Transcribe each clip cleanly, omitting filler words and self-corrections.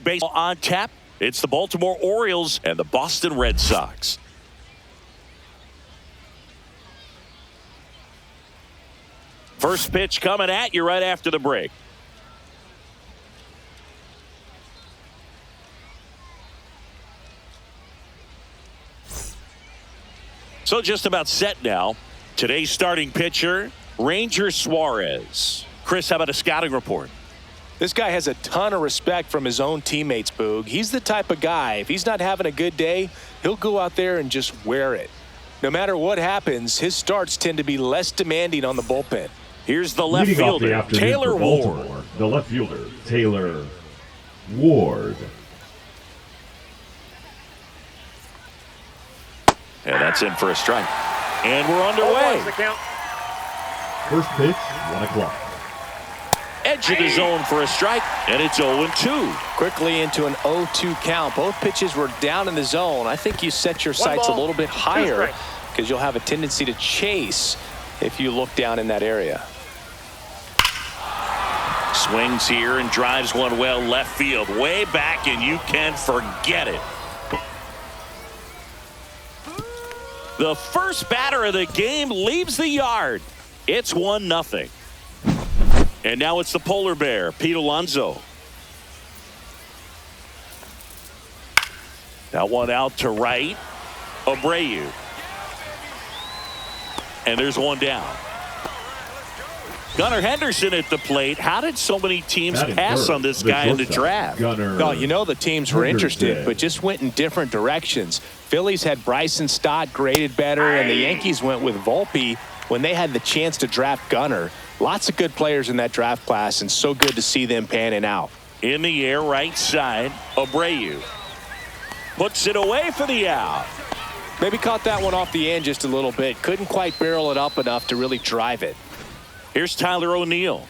Baseball on tap. It's the Baltimore Orioles and the Boston Red Sox. First pitch coming at you right after the break. So just about set now. Today's starting pitcher, Ranger Suarez. Chris, how about a scouting report? This guy has a ton of respect from his own teammates, Boog. He's the type of guy, if he's not having a good day, he'll go out there and just wear it. No matter what happens, his starts tend to be less demanding on the bullpen. Here's the left fielder, Taylor Ward. The left fielder, Taylor Ward. And that's in for a strike. And we're underway. First pitch, 1 o'clock. Edge of the zone for a strike, and it's 0-2. Quickly into an 0-2 count. Both pitches were down in the zone. I think you set your sights a little bit higher because you'll have a tendency to chase if you look down in that area. Swings here and drives one well left field. Way back, and you can forget it. The first batter of the game leaves the yard. It's 1-0. And now it's the polar bear, Pete Alonso. That one out to right. Abreu. And there's one down. Gunnar Henderson at the plate. How did so many teams pass on this guy in the draft? No, you know the teams were interested, but just went in different directions. Phillies had Bryson Stott graded better, and the Yankees went with Volpe when they had the chance to draft Gunnar. Lots of good players in that draft class, and so good to see them panning out. In the air, right side, Abreu. Puts it away for the out. Maybe caught that one off the end just a little bit. Couldn't quite barrel it up enough to really drive it. Here's Tyler O'Neill.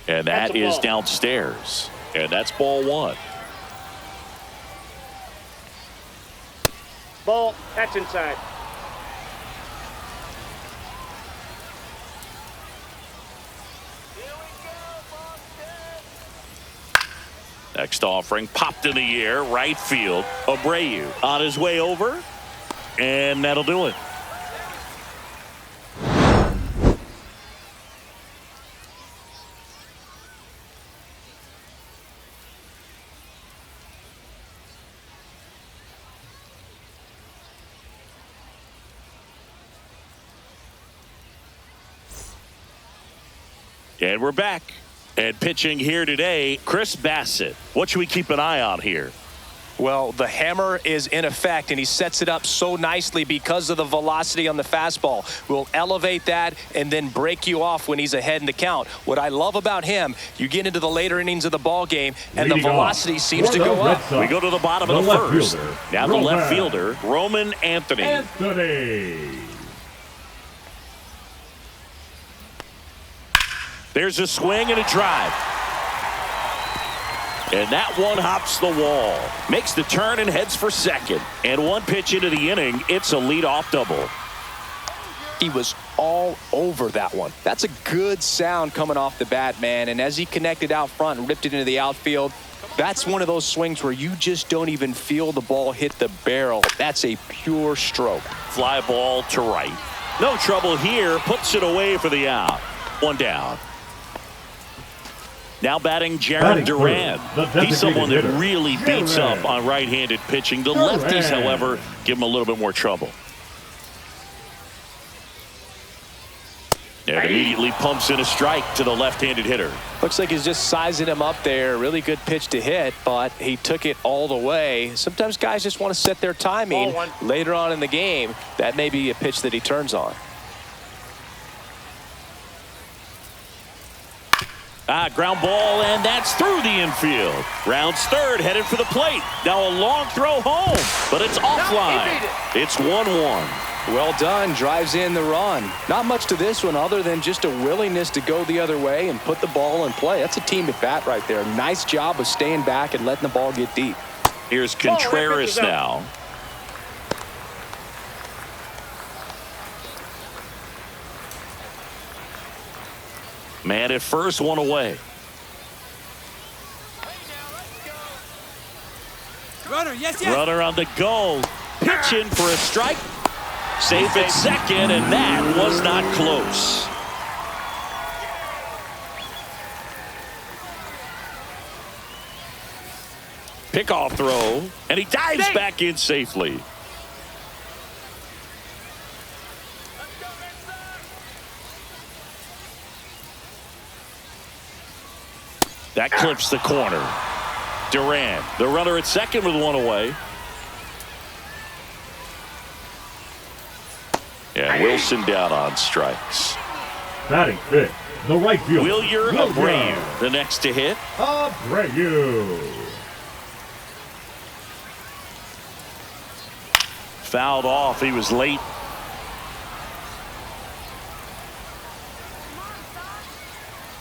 And that is downstairs. And that's ball 1. Ball, that's inside. Next offering popped in the air, right field. Abreu on his way over, and that'll do it. And we're back. And pitching here today, Chris Bassett. What should we keep an eye on here? Well, the hammer is in effect, and he sets it up so nicely because of the velocity on the fastball. Will elevate that and then break you off when he's ahead in the count. What I love about him, you get into the later innings of the ball game, and the velocity seems to go up. We go to the bottom of the first. Now the left fielder, Roman Anthony. There's a swing and a drive. And that one hops the wall. Makes the turn and heads for second. And one pitch into the inning, it's a leadoff double. He was all over that one. That's a good sound coming off the bat, man. And as he connected out front and ripped it into the outfield, that's one of those swings where you just don't even feel the ball hit the barrel. That's a pure stroke. Fly ball to right. No trouble here. Puts it away for the out. One down. Now batting Jared Duran. He's someone that really beats up on right-handed pitching. The lefties, however, give him a little bit more trouble. And immediately pumps in a strike to the left-handed hitter. Looks like he's just sizing him up there. Really good pitch to hit, but he took it all the way. Sometimes guys just want to set their timing later on in the game. That may be a pitch that he turns on. Ground ball, and that's through the infield. Rounds third, headed for the plate. Now a long throw home, but it's offline. It's 1-1. Well done. Drives in the run. Not much to this one other than just a willingness to go the other way and put the ball in play. That's a team at bat right there. Nice job of staying back and letting the ball get deep. Here's Contreras now. Man at first, one away. Runner, yes. Runner on the go. Pitch in for a strike. Safe at second, and that was not close. Pickoff throw, and he dives back in safely. That clips the corner. Duran, the runner at second with one away. And Wilson down on strikes. Batting fifth, the right fielder. Wilyer Abreu, the next to hit. Abreu. Fouled off. He was late.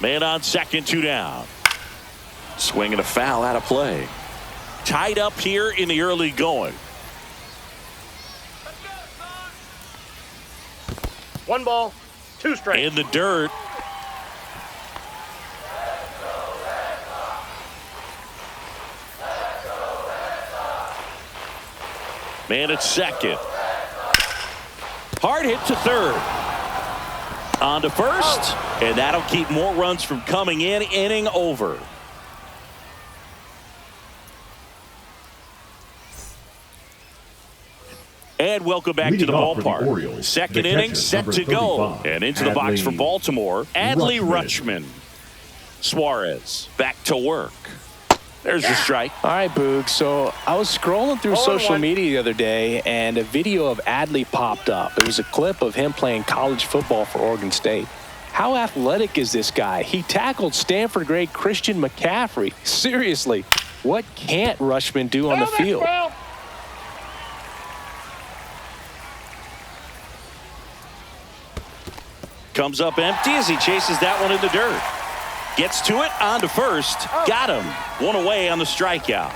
Man on second, 2 down. Swing and a foul out of play. Tied up here in the early going. 1 ball, 2 strikes. In the dirt. Man at second. Hard hit to third. On to first. And that'll keep more runs from coming in. Inning over. And welcome back to the ballpark. Orioles, Second inning set to go. And into the box for Baltimore, Adley Rutschman. Suarez back to work. There's the strike. All right, Boog. So I was scrolling through social media the other day, and a video of Adley popped up. It was a clip of him playing college football for Oregon State. How athletic is this guy? He tackled Stanford great Christian McCaffrey. Seriously, what can't Rutschman do on the field? Comes up empty as he chases that one in the dirt. Gets to it, on to first. Got him. One away on the strikeout.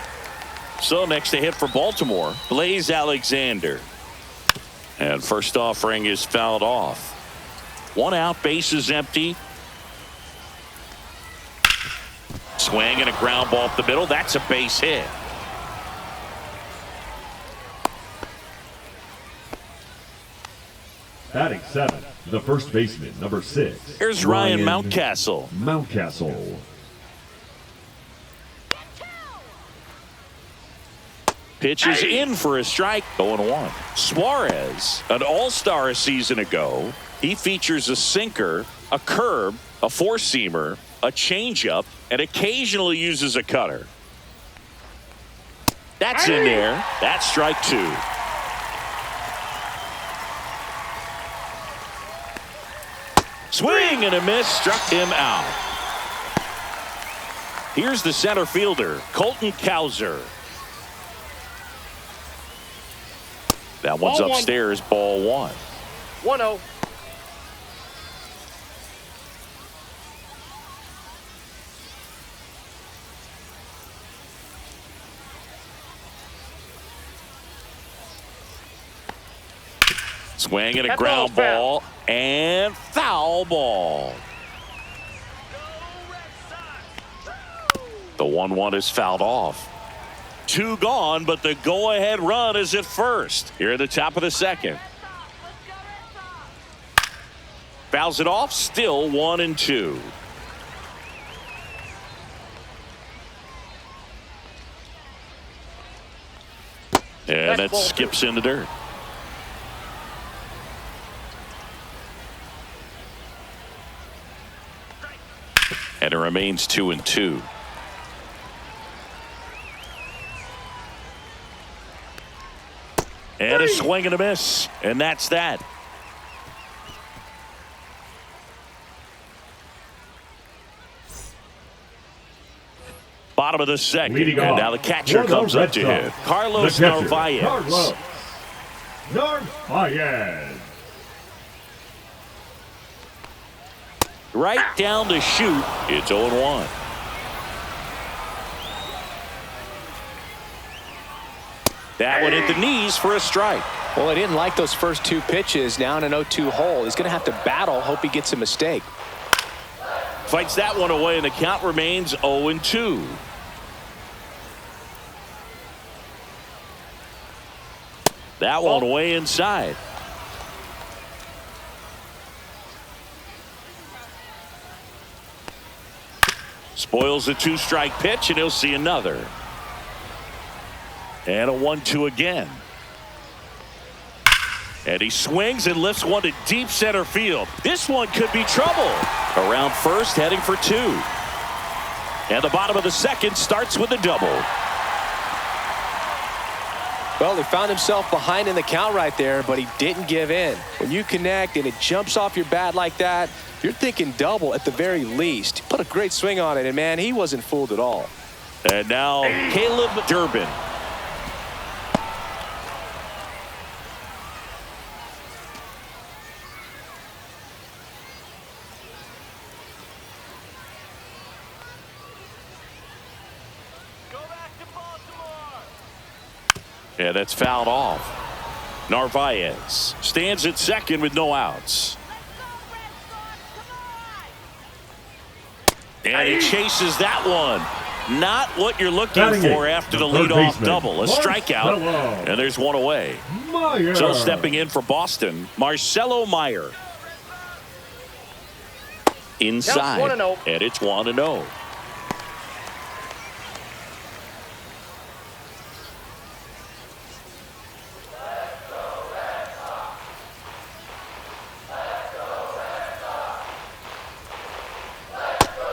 So next to hit for Baltimore, Blaze Alexander. And first offering is fouled off. 1 out, bases empty. Swing and a ground ball up the middle. That's a base hit. Batting seventh, the first baseman, number 6. Here's Ryan Mountcastle. Mountcastle. Pitches in for a strike. 0-1. Suarez, an all-star a season ago. He features a sinker, a curve, a four-seamer, a changeup, and occasionally uses a cutter. That's in there. That's strike 2. Swing and a miss, struck him out. Here's the center fielder, Colton Cowser. That one's upstairs, ball 1. 1-0. Swing and a ground ball and foul ball. The 1-1 is fouled off. 2 gone, but the go-ahead run is at first. Here at the top of the second. Fouls it off, still 1-2. And that skips in the dirt. And it remains 2-2. And a swing and a miss. And that's that. Bottom of the second. And now the catcher comes up to hit. Carlos Narvaez. Carlos Narvaez. Right down to shoot. It's 0-1. That one hit the knees for a strike. Well, I didn't like those first 2 pitches. Now in an 0-2 hole. He's going to have to battle. Hope he gets a mistake. Fights that one away, and the count remains 0-2. That one away inside. Spoils the 2-strike pitch, and he'll see another. And a 1-2 again. And he swings and lifts one to deep center field. This one could be trouble. Around first, heading for 2. And the bottom of the second starts with a double. Well, he found himself behind in the count right there, but he didn't give in. When you connect and it jumps off your bat like that, you're thinking double at the very least. Put a great swing on it, and man, he wasn't fooled at all. And now Caleb Durbin. Yeah, that's fouled off. Narvaez stands at second with no outs. And he chases that one. Not what you're looking for after the leadoff double. A strikeout. And there's one away. So stepping in for Boston, Marcelo Meyer. Inside. And it's 1-0.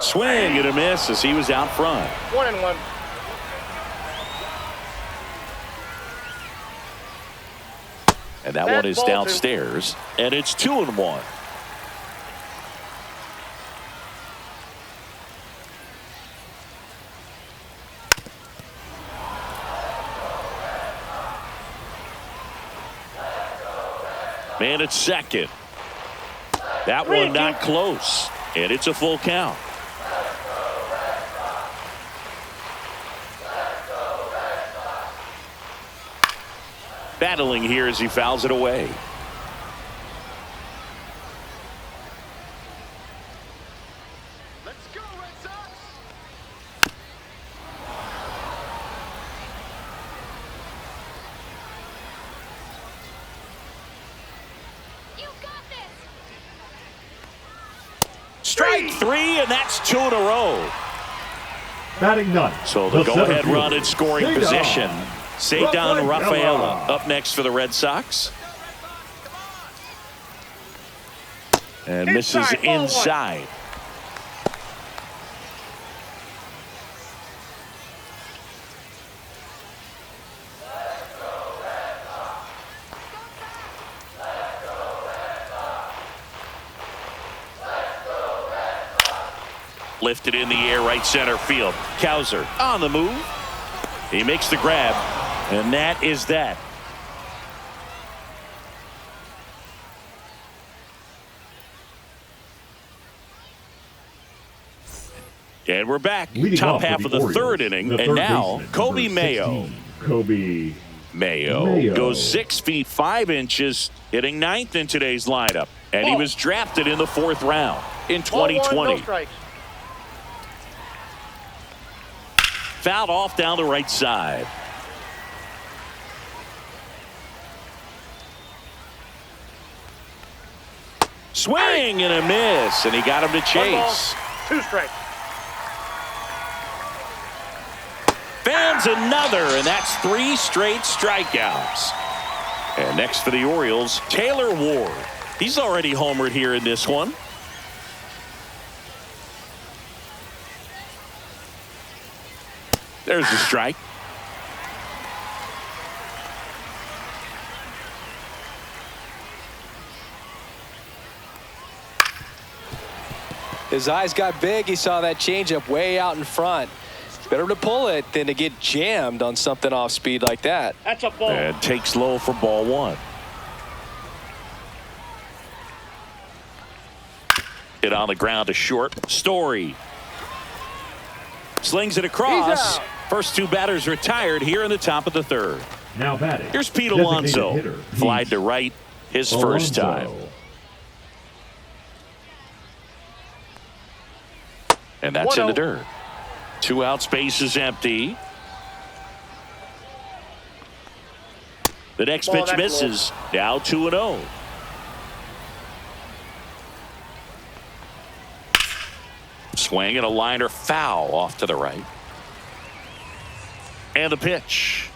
Swing and a miss as he was out front. 1-1. And that one is downstairs, and it's 2-1. Man at second. That one not close, and it's a full count. Battling here as he fouls it away. Let's go, Red Sox. You got this. Strike 3, and that's 2 in a row. Batting none. So the go-ahead run in scoring position. Cedar Rafaela up next for the Red Sox. And misses inside. Lifted in the air, right center field. Cowser on the move. He makes the grab. And that is that. And we're back. Leading Top off for half the of the Orioles, third inning. the And third now baseman, Kobe number Mayo. 16, Kobe Mayo goes 6 feet 5 inches, hitting 9th in today's lineup. And he was drafted in the 4th round in 2020. Fouled off down the right side. Swing and a miss, and he got him to chase. 2 strikes. Fans another, and that's 3 straight strikeouts. And next for the Orioles, Taylor Ward. He's already homered here in this one. There's the strike. His eyes got big. He saw that changeup way out in front. Better to pull it than to get jammed on something off speed like that. That's a ball. And takes low for ball 1. Hit on the ground to short. Story. Slings it across. First 2 batters retired here in the top of the 3rd. Now batting. Here's Pete Designated Alonso. hitter, Flied to right his first time. Alonso. And that's in the 1-0. dirt. 2 out, space is empty. The next Ball pitch that misses. Now 2-0. Swing and a liner foul off to the right. And the pitch.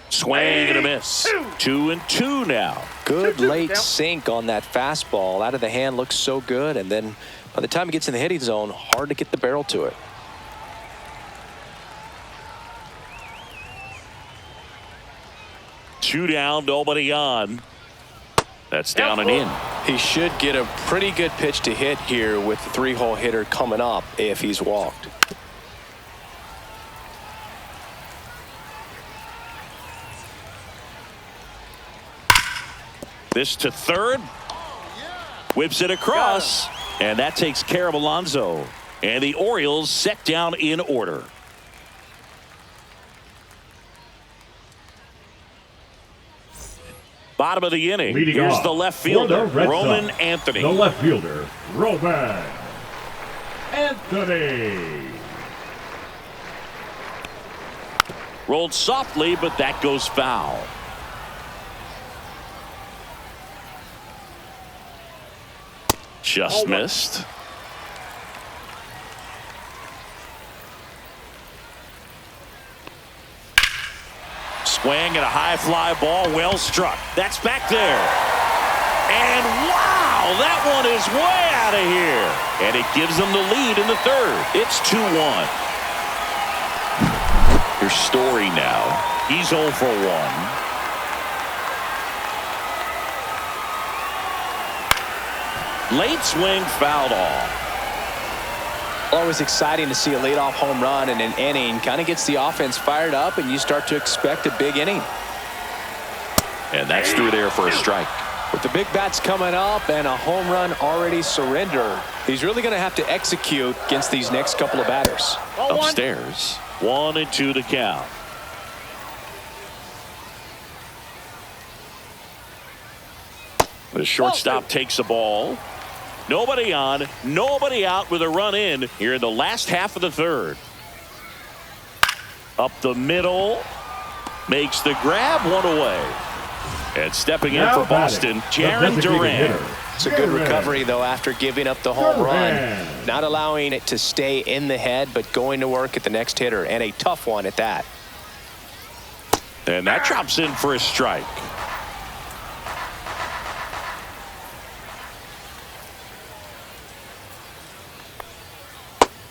Swing and a miss. 2-2 now. Good 2-2 late count. sink on that fastball. Out of the hand looks so good. And then by the time he gets in the hitting zone, hard to get the barrel to it. Two down, nobody on. That's down and in. He should get a pretty good pitch to hit here with the 3-hole hitter coming up if he's walked. This to third. Whips it across. And that takes care of Alonso. And the Orioles set down in order. Bottom of the inning. Leading Here's off the left for fielder, the Red Roman Sox, Anthony. The left fielder, Roman Anthony. Rolled softly, but that goes foul. Just missed. Swing and a high fly ball, well struck. That's back there. And wow, that one is way out of here. And it gives them the lead in the third. It's 2-1. Here's Story now. He's 0 for 1. Late swing fouled off. Always exciting to see a leadoff home run in an inning. Kind of gets the offense fired up, and you start to expect a big inning. And that's through there for a strike. With the big bats coming up and a home run already surrendered, he's really going to have to execute against these next couple of batters. Upstairs. 1-2 to count. The shortstop takes the ball. Nobody on, nobody out with a run in here in the last half of the third. Up the middle. Makes the grab, one away. And stepping in for Boston, Jaron Duran. It's a good recovery, though, after giving up the home run. Not allowing it to stay in the head, but going to work at the next hitter, and a tough one at that. And that drops in for a strike.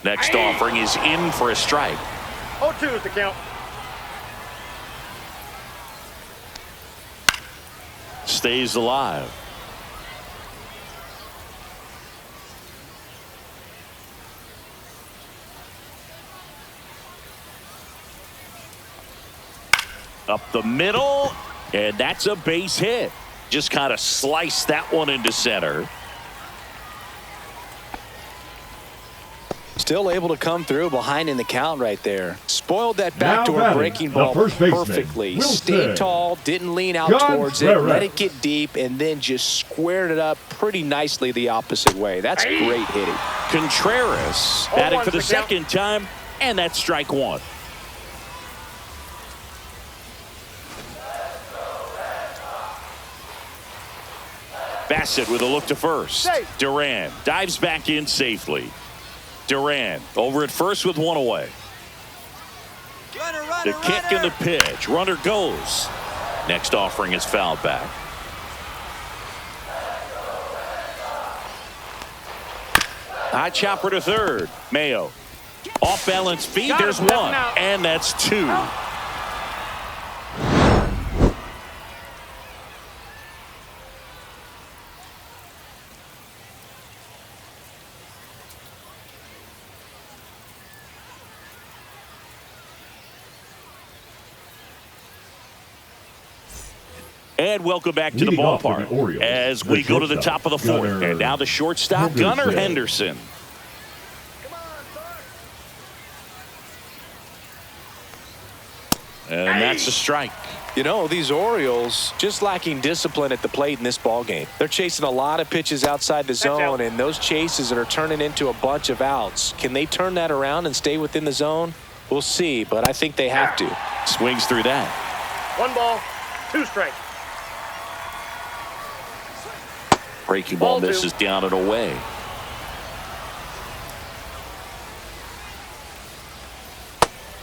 Next offering is in for a strike. 0-2 is the count. Stays alive. Up the middle, and that's a base hit. Just kind of sliced that one into center. Still able to come through behind in the count right there. Spoiled that backdoor batting, breaking the ball first baseman, perfectly. Wilson. Stayed tall, didn't lean out Gunnar towards it, let it get deep, and then just squared it up pretty nicely the opposite way. That's great hitting. Contreras batting for the second time, and that's strike one. Bassett with a look to first. Duran dives back in safely. Duran over at first with one away. The kick and the pitch. Runner goes. Next offering is fouled back. High chopper to third. Mayo. Off balance feet. There's one. And that's two. And welcome back to the Leading off for ballpark the Orioles, as we go to the top of the fourth. Gunnar And now the shortstop, Gunnar Henderson. And that's a strike. You know, these Orioles just lacking discipline at the plate in this ball game. They're chasing a lot of pitches outside the zone, and those chases are turning into a bunch of outs. Can they turn that around and stay within the zone? We'll see, but I think they have to. Swings through that. 1 ball, 2 strikes. Breaking ball Ball 2. misses down and away.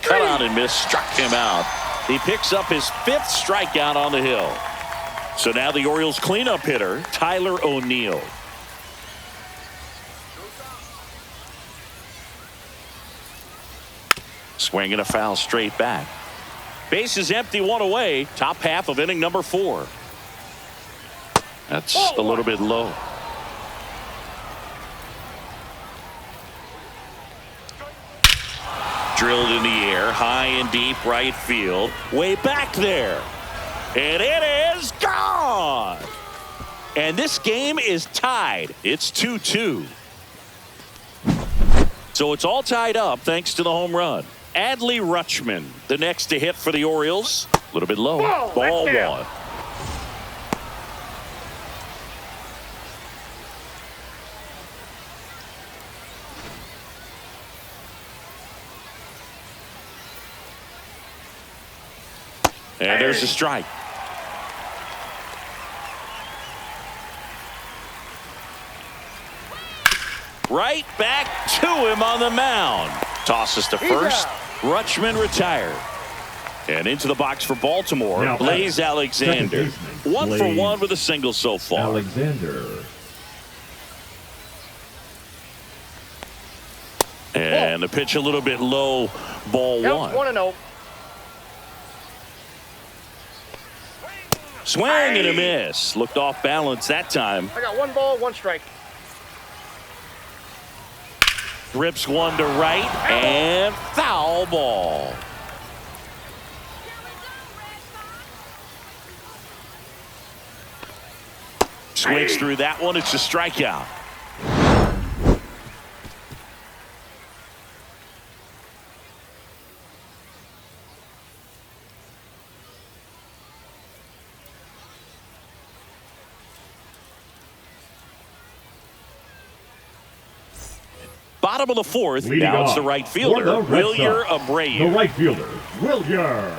Cut out and miss, struck him out. He picks up his 5th strikeout on the hill. So now the Orioles cleanup hitter, Tyler O'Neill. Swinging a foul straight back. Base is empty, 1 away. Top half of inning number 4. That's a little bit low. Drilled in the air, high and deep right field. Way back there. And it is gone. And this game is tied. It's 2-2. So it's all tied up thanks to the home run. Adley Rutschman, the next to hit for the Orioles. A little bit low. Ball 1. And there's a strike. Right back to him on the mound. Tosses to first. Rutschman retired. And into the box for Baltimore, Now, Blaze Alexander. baseman, 1 for Blaze 1 with a single so far. Alexander. And the pitch a little bit low. Ball 1. 1-0. Swing and a miss. Looked off balance that time. I got 1 ball, 1 strike. Rips one to right and foul ball. Swings through that one. It's a strikeout. Bottom of the 4th. Leading Now it's off the right for fielder, the Red Wilyer Sox, Abreu. The right fielder, Wilyer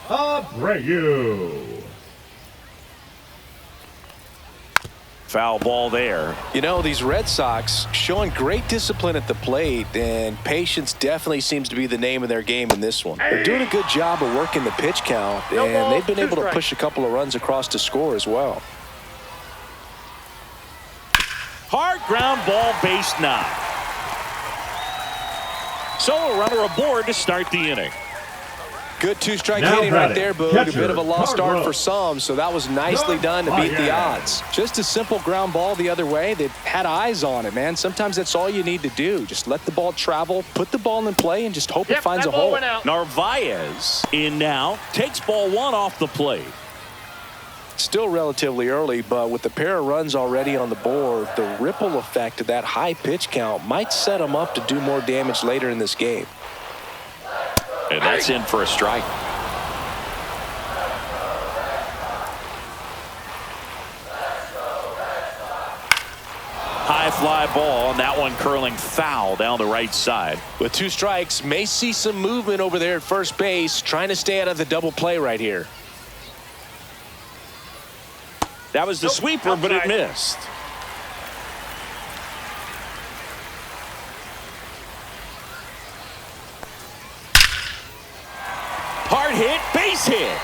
Abreu. Foul ball there. You know, these Red Sox showing great discipline at the plate, and patience definitely seems to be the name of their game in this one. They're doing a good job of working the pitch count, and they've been able to push a couple of runs across to score as well. Hard ground ball, base 9. So a runner aboard to start the inning. Good 2-strike Now hitting right batting, there, Boog. catcher, A bit of a lost start Cartwright. for some, so that was nicely done to beat the odds. Just a simple ground ball the other way. They had eyes on it, man. Sometimes that's all you need to do. Just let the ball travel, put the ball in play, and just hope it finds a that ball hole. went out. Narvaez in now. Takes ball 1 off the plate. Still relatively early, but with the pair of runs already on the board, the ripple effect of that high pitch count might set them up to do more damage later in this game. And that's in for a strike. High fly ball, and that one curling foul down the right side. With 2 strikes, may see some movement over there at first base, trying to stay out of the double play right here. That was the sweeper, but it missed. Hard hit, base hit.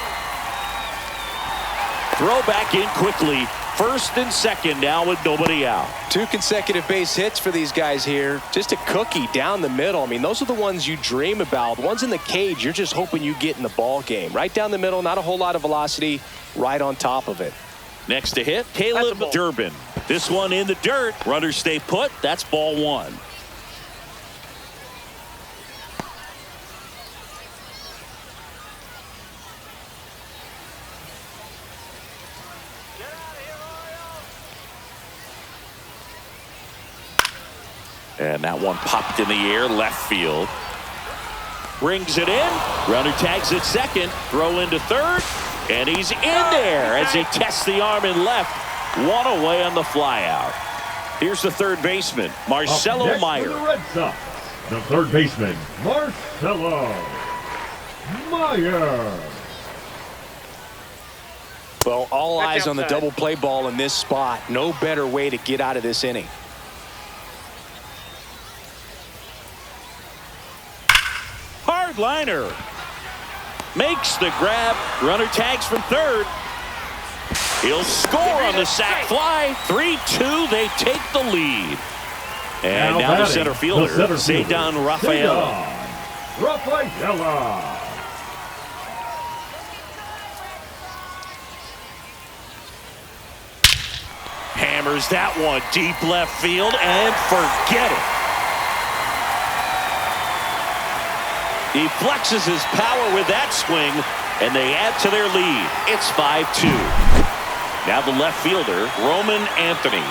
Throw back in quickly. First and second now with nobody out. 2 consecutive base hits for these guys here. Just a cookie down the middle. I mean, those are the ones you dream about. The ones in the cage, you're just hoping you get in the ball game. Right down the middle, not a whole lot of velocity, right on top of it. Next to hit, Caleb Durbin. This one in the dirt. Runners stay put. That's ball 1. And that one popped in the air, left field. Brings it in. Runner tags at second. Throw into third. And he's in there as he tests the arm in left. One away on the flyout. Here's the third baseman, Marcelo Up next Meyer. for the Red Sox, the third baseman, Marcelo Meyer. Well, all That's eyes on the outside. double play ball in this spot. No better way to get out of this inning. Hard liner. Makes the grab. Runner tags from third. He'll score on the sac fly. 3-2. They take the lead. And now the batting, center fielder, Zaydan Rafaela. Rafaela. Hammers that one deep left field and forget it. He flexes his power with that swing, and they add to their lead. It's 5-2. Now the left fielder, Roman Anthony.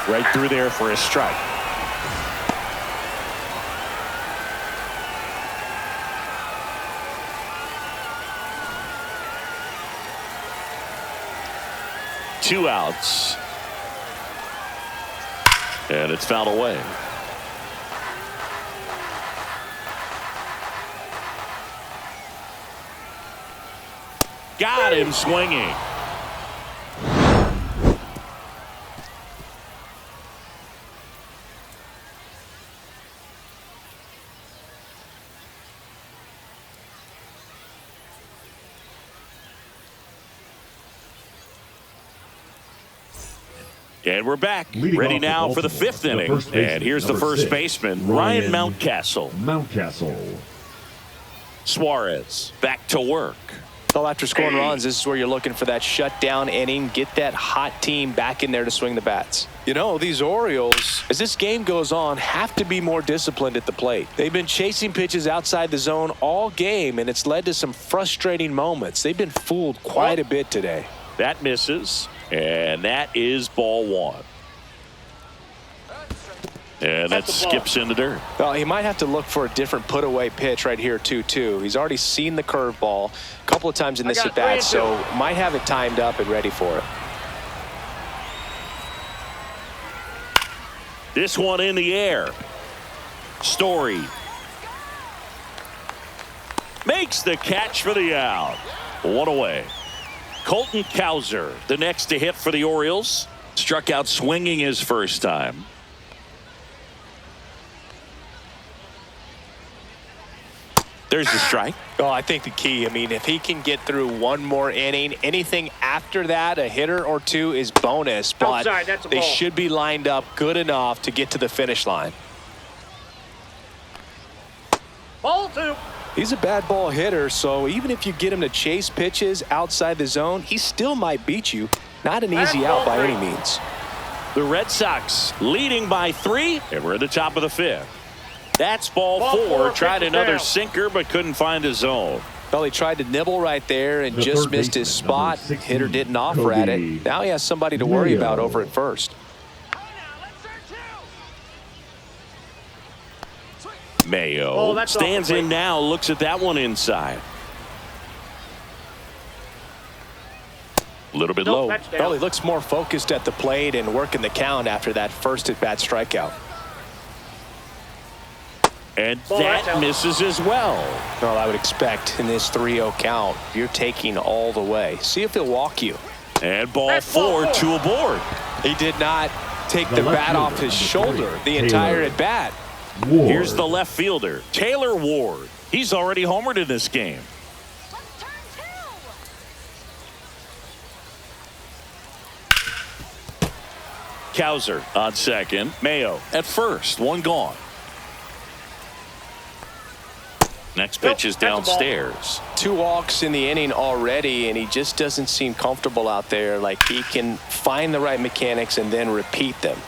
Right through there for a strike. Two outs. And it's fouled away. Got him swinging. And we're back. Leading Ready off now for the Baltimore, fifth the inning. first baseman, And here's the number first 6, baseman, Ryan Mountcastle. Mountcastle. Suarez back to work. Well, after scoring runs, this is where you're looking for that shutdown inning. Get that hot team back in there to swing the bats. You know, these Orioles, as this game goes on, have to be more disciplined at the plate. They've been chasing pitches outside the zone all game, and it's led to some frustrating moments. They've been fooled quite a bit today. That misses. And that is ball one. And that skips in the dirt. Well, he might have to look for a different put-away pitch right here, 2-2. He's already seen the curveball a couple of times in this at-bat, so might have it timed up and ready for it. This one in the air. Story makes the catch for the out. One away. Colton Cowser, the next to hit for the Orioles. Struck out swinging his first time. There's the strike. Oh, I think the key, I mean, if he can get through one more inning, anything after that, a hitter or two is bonus, but Outside, that's a they ball. should be lined up good enough to get to the finish line. Ball 2. He's a bad ball hitter, so even if you get him to chase pitches outside the zone, he still might beat you. Not an easy out by any means. The Red Sox leading by 3, and we're at the top of the 5th. That's ball 4. Tried pitches another down. sinker, but couldn't find his zone. Well, he tried to nibble right there and The just third missed his baseman, spot. number 16, Hitter didn't offer at Cody it. Now he has somebody to worry about over at first. Mayo Oh, that's off the stands in plate. now, looks at that one inside. A little bit low. That's down. Well, he looks more focused at the plate and working the count after that first at-bat strikeout. And Ball, that's that out. misses as well. Well, I would expect in this 3-0 count, you're taking all the way. See if he'll walk you. And ball That's ball 4 4. to a board. He did not take The the left bat off fielder, his number 3, shoulder the Taylor. entire at-bat. Ward. Here's the left fielder, Taylor Ward. He's already homered in this game. Let's turn 2. Cowser on second. Mayo at first. One gone. Next pitch is Nope, that's a ball. downstairs. 2 walks in the inning already, and he just doesn't seem comfortable out there. Like he can find the right mechanics and then repeat them.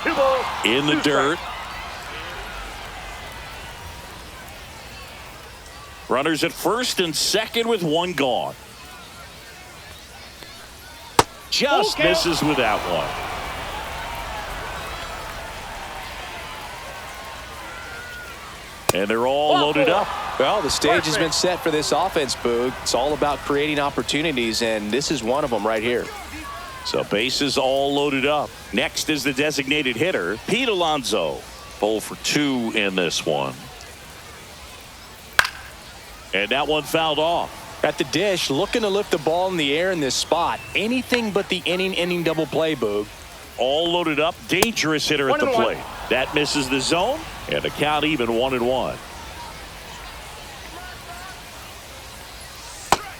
Two balls. In the two dirt. strikes. Runners at first and second with one gone. Just misses with that one. And they're all loaded up. Well, the stage has been set for this offense, Boog. It's all about creating opportunities, and this is one of them right here. So bases all loaded up. Next is the designated hitter, Pete Alonso. 0 for 2 in this one. And that one fouled off. At the dish, looking to lift the ball in the air in this spot. Anything but the inning double play, Boog. All loaded up. Dangerous hitter at the plate. That misses the zone. And the count even 1-1.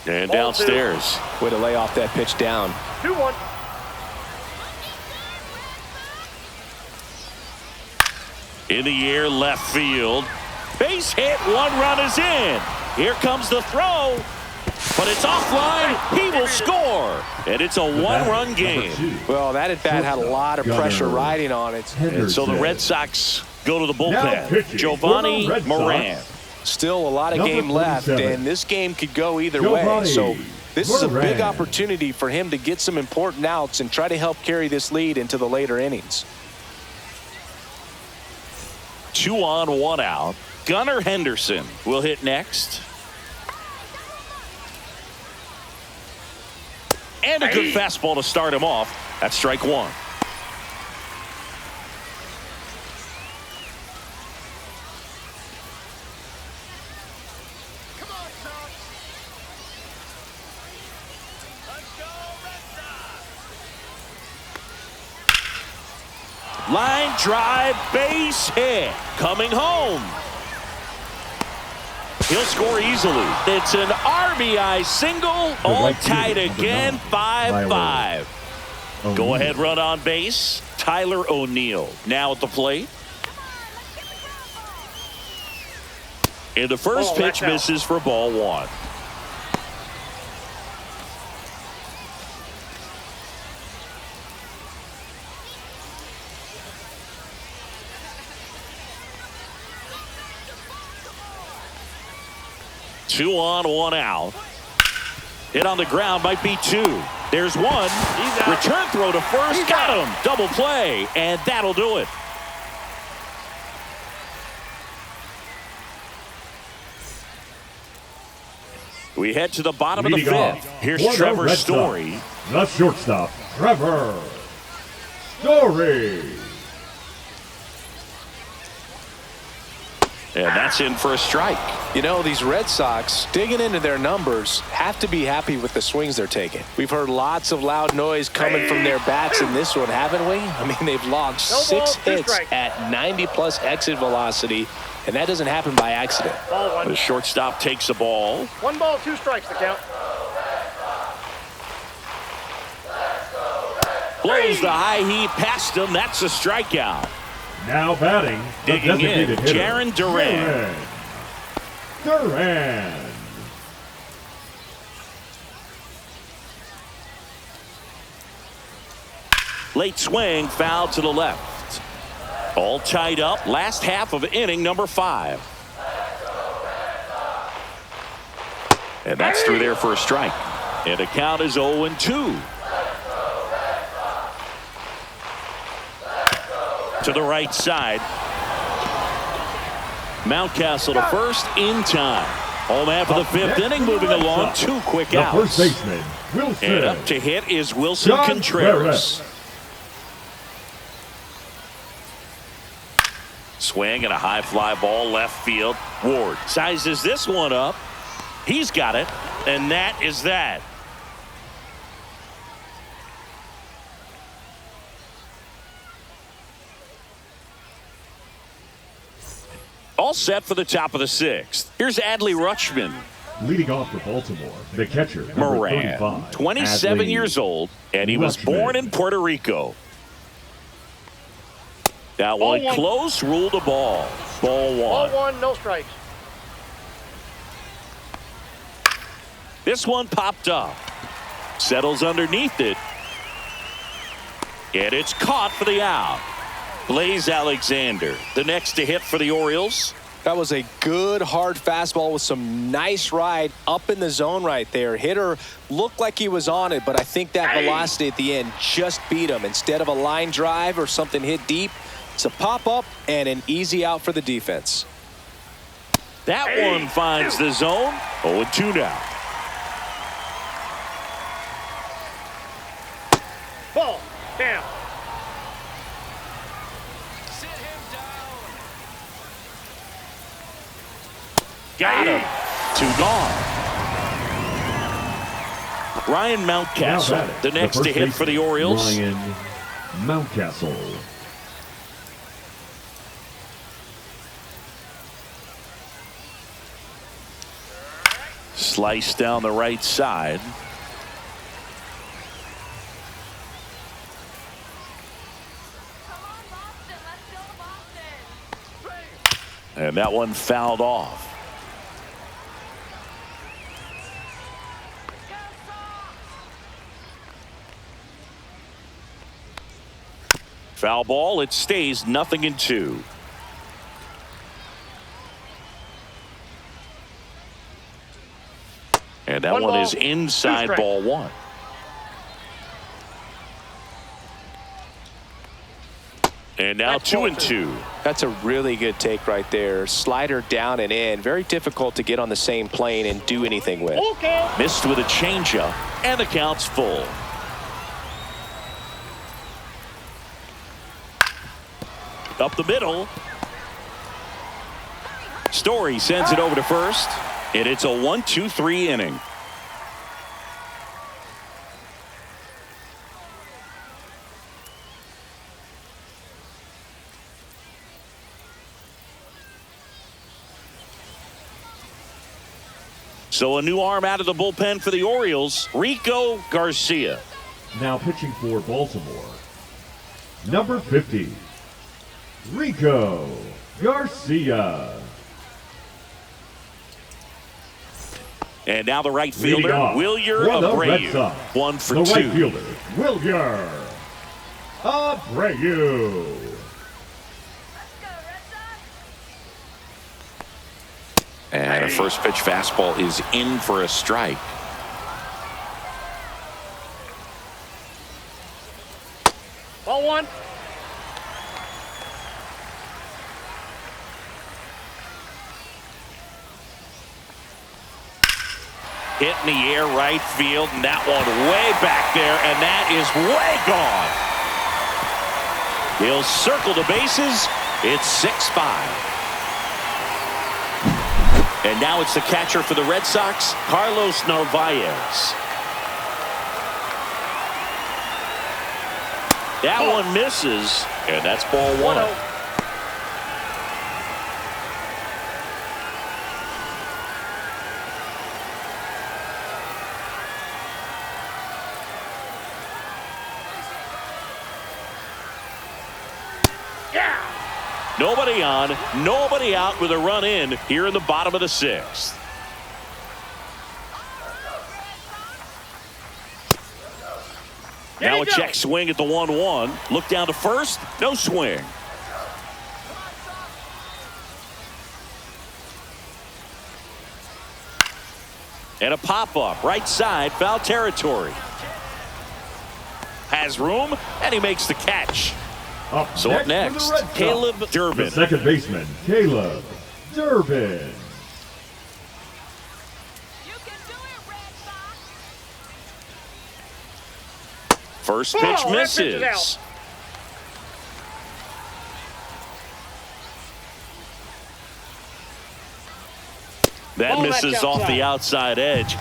And downstairs. Way to lay off that pitch down. 2-1. In the air, left field. Base hit. 1 run is in. Here comes the throw. But it's offline. He will score. And it's a 1-run game. Well, that at bat had a lot of pressure riding on it. And so the Red Sox go to the bullpen. Giovanni Moran. Still a lot of game left, and this game could go either way. So this is a big opportunity for him to get some important outs and try to help carry this lead into the later innings. 2 on, 1 out. Gunnar Henderson will hit next. And a good fastball to start him off. That's strike 1. Come on, Sox. Let's go, Red Sox. Line drive, base hit. Coming home. He'll score easily. It's an RBI single. All tied again, 5-5. Go ahead run on base. Tyler O'Neill now at the plate. And the first pitch misses for ball 1. Two on, 1 out. Hit on the ground, might be 2. There's 1. Return throw to first. Got him. Double play, and that'll do it. We head to the bottom of the 5th. Here's Trevor Story. The shortstop, Trevor Story. And that's in for a strike. You know, these Red Sox, digging into their numbers, have to be happy with the swings they're taking. We've heard lots of loud noise coming from their bats in this one, haven't we? I mean, they've logged 6 hits at 90-plus exit velocity, and that doesn't happen by accident. Ball 1. The shortstop takes the ball. 1 ball, 2 strikes to count. Blows the high heat past him. That's a strikeout. Now batting, the Digging in, designated hitter, Jaron Duran. Duran. Late swing, foul to the left. All tied up. Last half of inning number 5. And that's through there for a strike. And the count is 0-2. To the right side. Mountcastle to first in time. Home after the 5th inning, moving along. 2 quick The outs. first baseman, Wilson. And up to hit is Wilson John Contreras. Perez. Swing and a high fly ball left field. Ward sizes this one up. He's got it. And that is that. All set for the top of the 6th. Here's Adley Rutschman. Leading off for Baltimore, the catcher, number Moran, 35, 27 Adley years old, and he was Rutschman. born in Puerto Rico. That one close, ruled a ball. Ball 1. Ball 1, no strikes. This one popped up. Settles underneath it. And it's caught for the out. Blaze Alexander, the next to hit for the Orioles. That was a good hard fastball with some nice ride up in the zone right there. Hitter looked like he was on it, but I think that velocity at the end just beat him. Instead of a line drive or something hit deep, it's a pop-up and an easy out for the defense. That one finds the zone. 0-2 now. Ball. Down. Sit him down. Got him. 2 gone. Ryan Now Mountcastle, batting, the next first to hit for the Orioles. Ryan Mountcastle. Slice down the right side. Come on, Boston. Let's go, Boston. And that one fouled off. Foul ball. It stays 0-2. And that One one ball, is 2 inside strikes. ball 1. And now That's ball 2-2. That's a really good take right there. Slider down and in. Very difficult to get on the same plane and do anything with. Okay. Missed with a changeup, and the count's full. Up the middle. Story sends it over to first, and it's a 1-2-3 inning. So a new arm out of the bullpen for the Orioles, Rico Garcia. Now pitching for Baltimore. Number 50, Rico Garcia. And now the right Leading fielder, off Wilyer for the Red Abreu. Sox, 1 for the 2. right fielder, Wilyer Abreu. Let's go, Red Sox. And a first pitch fastball is in for a strike. Ball 1. Hit in the air right field, and that one way back there, and that is way gone. He'll circle the bases. It's 6-5. And now it's the catcher for the Red Sox, Carlos Narvaez. That one misses, and that's ball 1. 1-0. Nobody on, nobody out with a run in here in the bottom of the 6th. Now a check swing at the 1-1. Look down to first. No swing. And a pop-up right side, foul territory. Has room, and he makes the catch. So up next, for the Red Sox, Caleb Durbin. the second baseman, Caleb Durbin. You can do it, Red Sox. First Oh, pitch that pitch is misses. out. That Ball misses back off outside. the outside edge.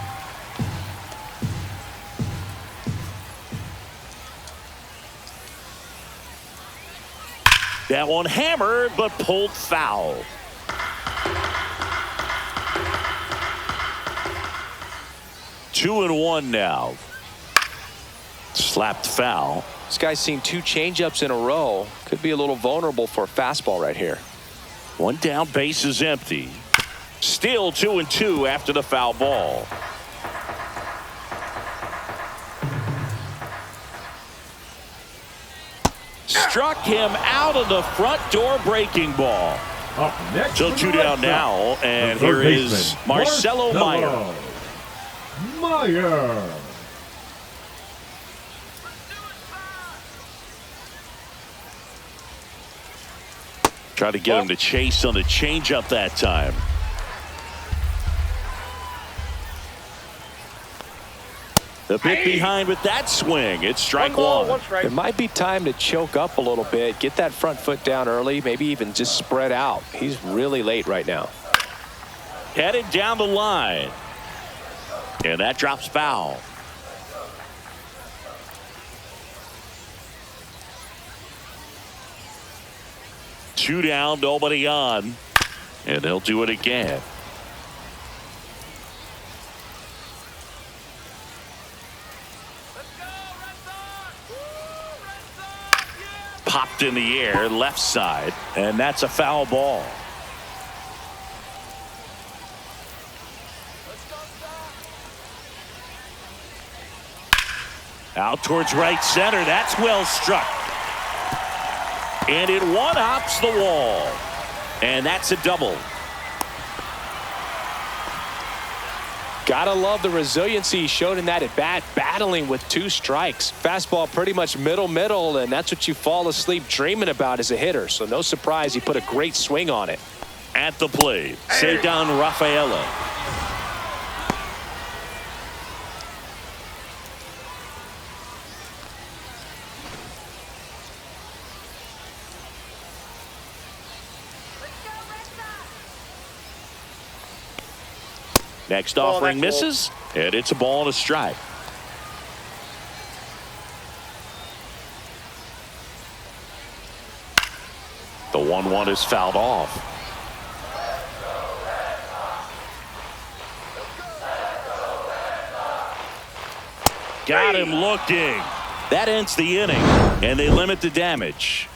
That one hammered, but pulled foul. Two and one now. Slapped foul. This guy's seen 2 changeups in a row. Could be a little vulnerable for a fastball right here. One down, base is empty. Still 2-2 after the foul ball. Struck him out of the front door, breaking ball. Up next So for 2 the Red down Sox, now, the and third here is baseman, Marcelo Meyer. Meyer. Try to get him to chase on the changeup that time. The pick behind with that swing. It's strike one. One strike. It might be time to choke up a little bit, get that front foot down early, maybe even just spread out. He's really late right now. Headed down the line. And that drops foul. Two down, nobody on. And they'll do it again. Popped in the air, left side, and that's a foul ball. Out towards right center. That's well struck. And it one-hops the wall. And that's a double. Gotta love the resiliency he showed in that at bat, battling with 2 strikes. Fastball pretty much middle, and that's what you fall asleep dreaming about as a hitter. So no surprise he put a great swing on it. At the plate, Cedar Rafaela. Next offering misses, and it's a ball and a strike. The 1-1 is fouled off. Got him looking. That ends the inning, and they limit the damage.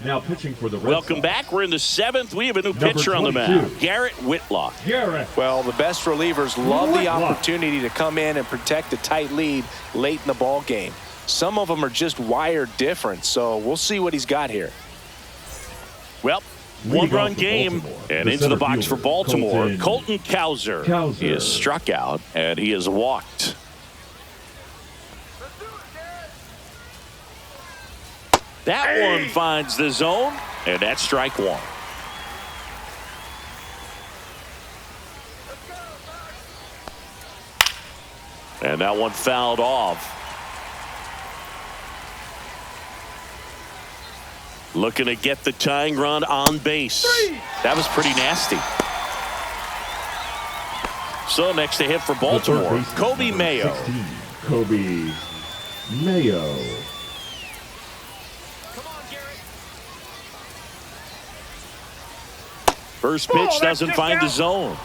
Now pitching for the Red Welcome Sox. back. We're in the 7th. We have a new Number pitcher on the 22. mound, Garrett Whitlock. Garrett. Well, the best relievers love the Whitlock. opportunity to come in and protect a tight lead late in the ball game. Some of them are just wired different, so we'll see what he's got here. Well, Leading one-run off for game Baltimore, and the into the center box for fielder, Baltimore. Colton Colton Cowser is struck out, and he is walked. That one finds the zone, and that's strike one. And that one fouled off. Looking to get the tying run on base. That was pretty nasty. So next to hit for Baltimore, Kobe Mayo. 16, Kobe Mayo. First pitch doesn't find the zone.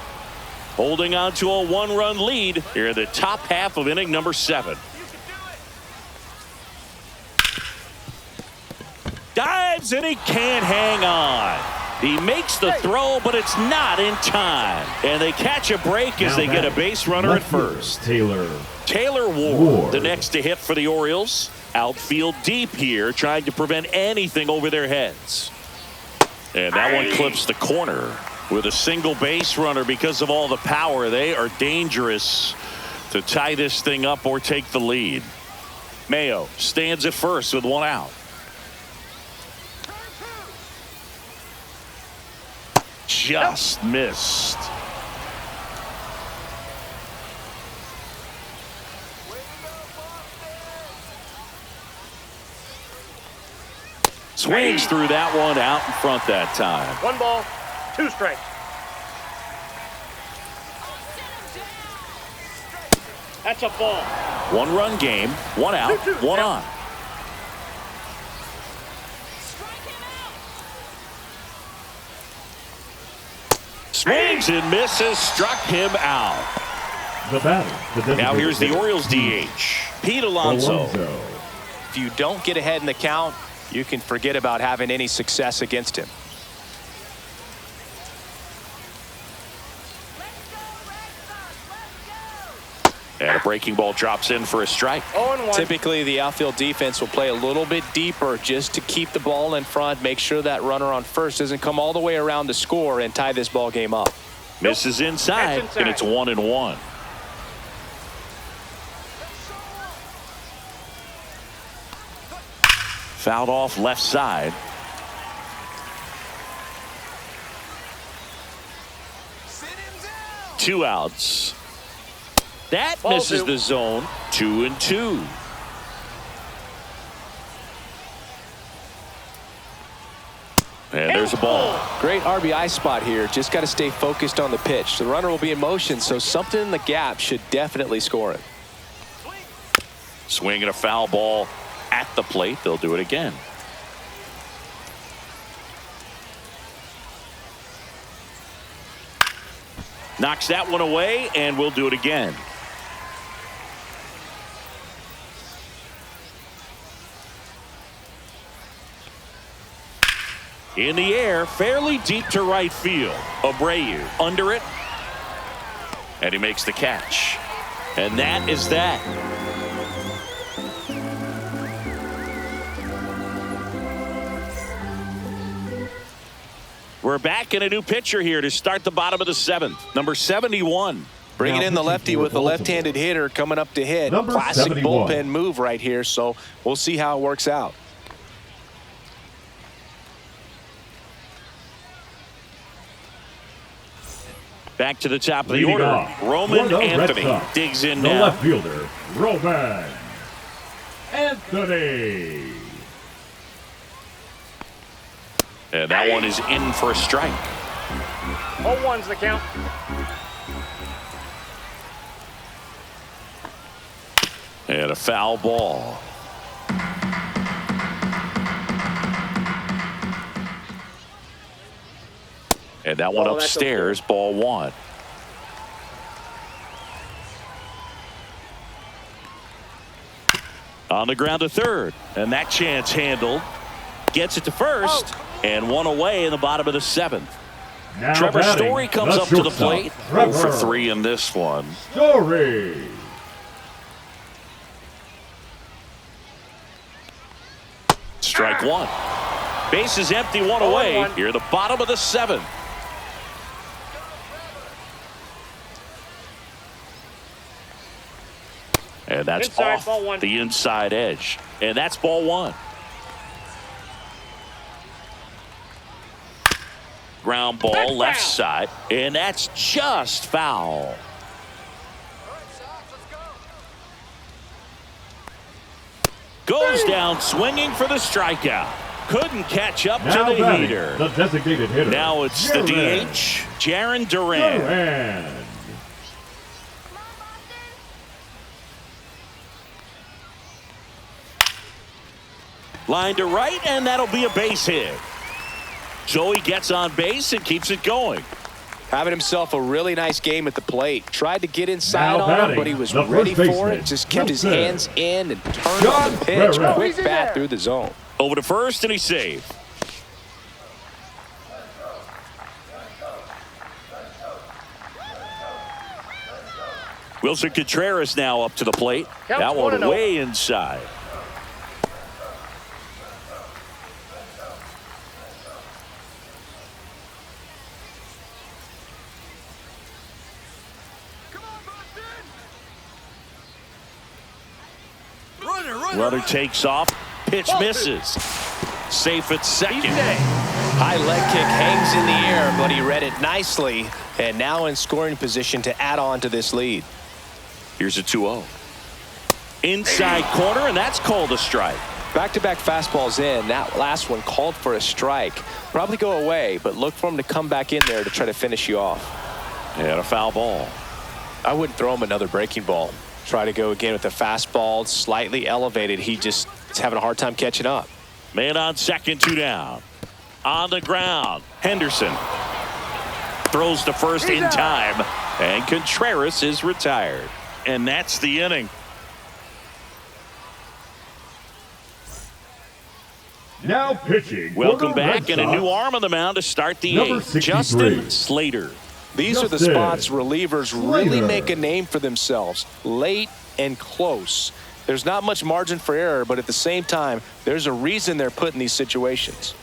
Holding on to a 1-run lead here in the top half of inning number 7. Dives and he can't hang on. He makes the throw, but it's not in time. And they catch a break as they get a base runner at first. Taylor Ward, the next to hit for the Orioles. Outfield deep here, trying to prevent anything over their heads. And that one clips the corner with a single base runner. Because of all the power, they are dangerous to tie this thing up or take the lead. Mayo stands at first with 1 out. Just missed. Swings through that one out in front that time. 1 ball, 2 strikes. That's a ball. 1-run game, 1 out, 1 on. Swings and misses, struck him out. The batter. Now here's the Orioles DH, Pete Alonso. If you don't get ahead in the count, you can forget about having any success against him. Breaking ball drops in for a strike. 0-1. Typically, the outfield defense will play a little bit deeper just to keep the ball in front, make sure that runner on first doesn't come all the way around to score and tie this ball game up. Misses inside, That's inside. and it's 1-1. Fouled off left side. Two outs. That Ball misses two. the zone. 2-2. And there's a ball. Great RBI spot here. Just got to stay focused on the pitch. The runner will be in motion, so something in the gap should definitely score it. Swinging a foul ball at the plate. They'll do it again. Knocks that one away, and we'll do it again. In the air, fairly deep to right field. Abreu under it. And he makes the catch. And that is that. We're back in a new pitcher here to start the bottom of the seventh. Number 71. Bringing Now in the pitching lefty for with a Baltimore. left-handed hitter coming up to hit. Number Classic 71. bullpen move right here, so we'll see how it works out. Back to the top of the Leading order. off, Roman for the Red Anthony Sox, digs in the now. left fielder, Roman Anthony. And that one is in for a strike. 0-1's the count. And a foul ball. And that one Oh, that's upstairs, ball one. On the ground to third. And that chance handled. Gets it to first. And one away in the bottom of the seventh. Now Trevor batting, Story comes the up to the shortstop, plate. 0 Trevor for 3 in this one. Story. Strike one. Base is empty, one away. 0-1. Here, the bottom of the seventh. And that's Inside, off ball one. the inside edge. And that's ball one. Ground ball That's left foul. side. And that's just foul. Goes down swinging for the strikeout. Couldn't catch up Now to the batting, heater. the designated hitter. Now it's the Jaron DH, Jaron Duran. Duran. Line to right, and that'll be a base hit. So he gets on base and keeps it going. Having himself a really nice game at the plate. Tried to get inside Now on him, batting, but he was the ready first for it. baseman, Just kept his Wilson. hands in and turned John on the pitch. Ferrer. Quick bat through the zone. Over to first, and he's saved. Wilson Contreras now up to the plate. Counts That one 1-0. way inside. Runner takes off. Pitch misses. Safe at second. High leg kick hangs in the air, but he read it nicely. And now in scoring position to add on to this lead. Here's a 2-0. Inside corner, and that's called a strike. Back-to-back fastballs in. That last one called for a strike. Probably go away, but look for him to come back in there to try to finish you off. And a foul ball. I wouldn't throw him another breaking ball. Try to go again with the fastball, slightly elevated. He just is having a hard time catching up. Man on second, 2 down. On the ground, Henderson throws to first in time, and Contreras is retired. And that's the inning. Now pitching. for Welcome the Red back, and a Sox, new arm on the mound to start the Number eighth. 63. Justin Slater. These are the Justin spots relievers really Slater. make a name for themselves. Late and close. There's not much margin for error, but at the same time, there's a reason they're put in these situations.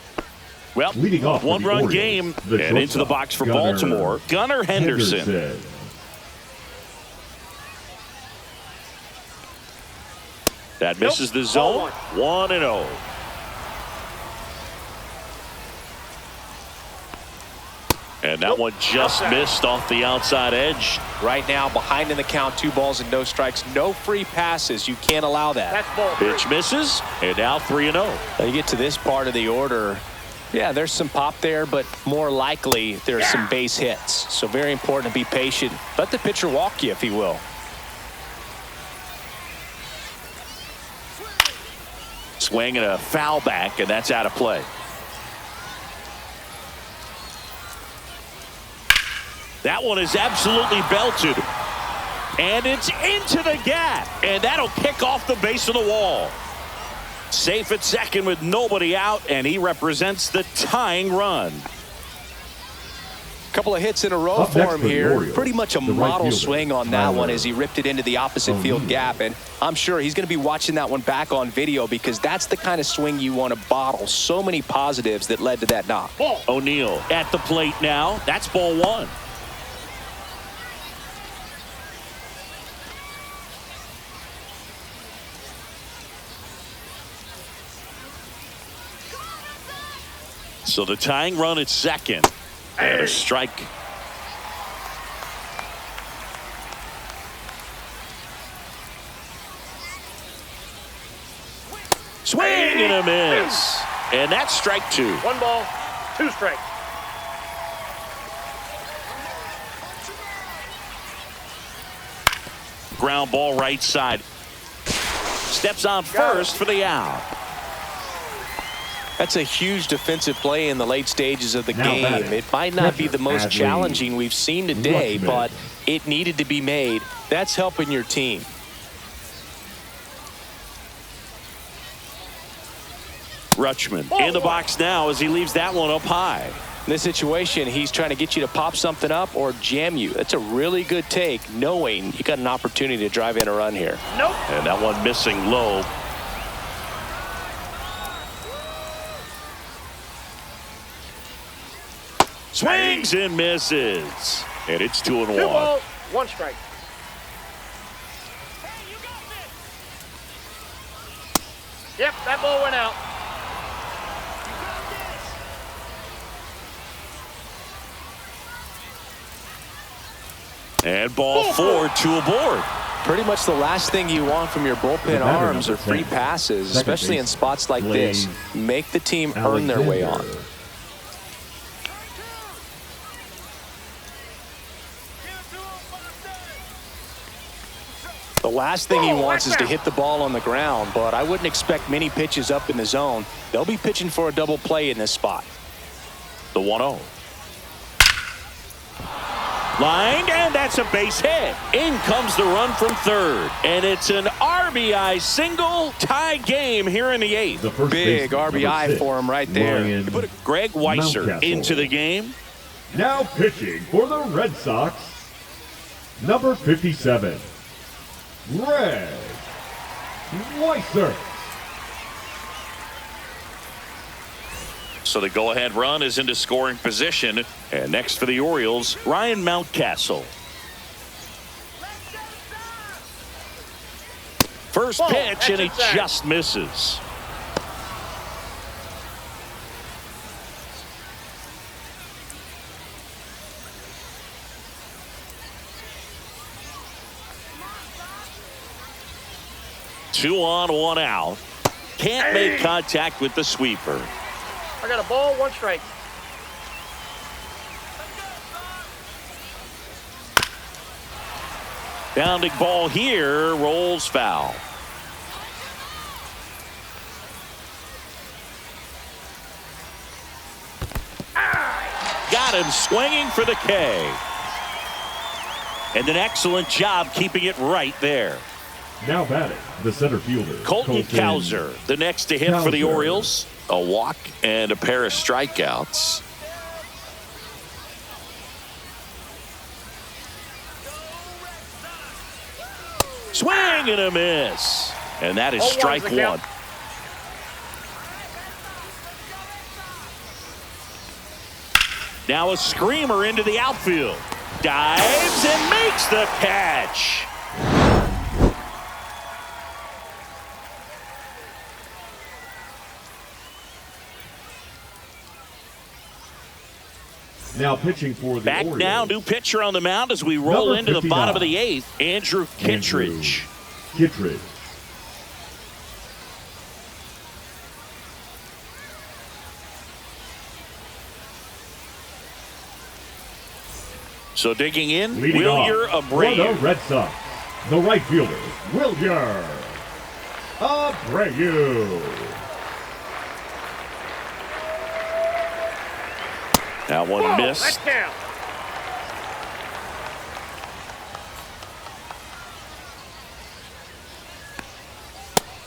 Well, Leading off for the one-run Orioles, game the and into the shortstop, box for Gunnar Baltimore. Gunnar Henderson. That misses the zone. 1-0. And that one just missed off the outside edge. Right now, behind in the count, 2 balls and no strikes, no free passes. You can't allow that. That's ball 3. Pitch misses, and now 3-0. Now you get to this part of the order. Yeah, there's some pop there, but more likely there's some base hits. So very important to be patient. Let the pitcher walk you, if he will. Swing and a foul back, and that's out of play. That one is absolutely belted. And it's into the gap. And that'll kick off the base of the wall. Safe at second with nobody out, and he represents the tying run. Couple of hits in a row Up for next him for the here. Orioles, Pretty much a the right model fielder, swing on that one as he ripped it into the opposite field O'Neill. gap. And I'm sure he's going to be watching that one back on video because that's the kind of swing you want to bottle. So many positives that led to that knock. O'Neill at the plate now. That's ball 1. So the tying run at second. And a strike. Swing and a miss. And that's strike 2. 1 ball, 2 strikes. Ground ball right side. Steps on first for the out. That's a huge defensive play in the late stages of the Now game. batting, It might not be the most Adley challenging we've seen today, Rutschman. but it needed to be made. That's helping your team. Rutschman in the box now as he leaves that one up high. In this situation, he's trying to get you to pop something up or jam you. That's a really good take, knowing you got an opportunity to drive in a run here. Nope. And that one missing low. Swings and misses. And it's 2-1. 2 balls, 1 strike. Yep, that ball went out. And ball 4, 2 aboard. Pretty much the last thing you want from your bullpen arms are free passes, Second especially in base, spots like this. Make the team earn their way on. The last thing he wants is to hit the ball on the ground, but I wouldn't expect many pitches up in the zone. They'll be pitching for a double play in this spot. The 1-0. Lined, and that's a base hit. In comes the run from third. And it's an RBI single tie game here in the 8th. The first Big baseman, number RBI 6, for him right there. Ryan Greg Weisser Mountcastle. into the game. Now pitching for the Red Sox, number 57, Greg Weisser. So the go-ahead run is into scoring position. And next for the Orioles, Ryan Mountcastle. First pitch, and he just misses. Two on, 1 out. Can't make contact with the sweeper. I got a ball, 1 strike. Bounding ball here, rolls foul. Got him swinging for the K. And an excellent job keeping it right there. Now batting, the center fielder, Colton Cowser, the next to hit for the Cowser. Orioles. A walk and a pair of strikeouts. Swing and a miss. And that is 0-1's strike the count. one. Now a screamer into the outfield. Dives and makes the catch. Now pitching for the Back Orioles. now, new pitcher on the mound as we roll Number into the 59. bottom of the eighth. Andrew Kittredge. Kittredge. So digging in, Leading Wilyer off for the Abreu. Red Sox, the right fielder, Wilyer Abreu. That one Ball, missed. that count.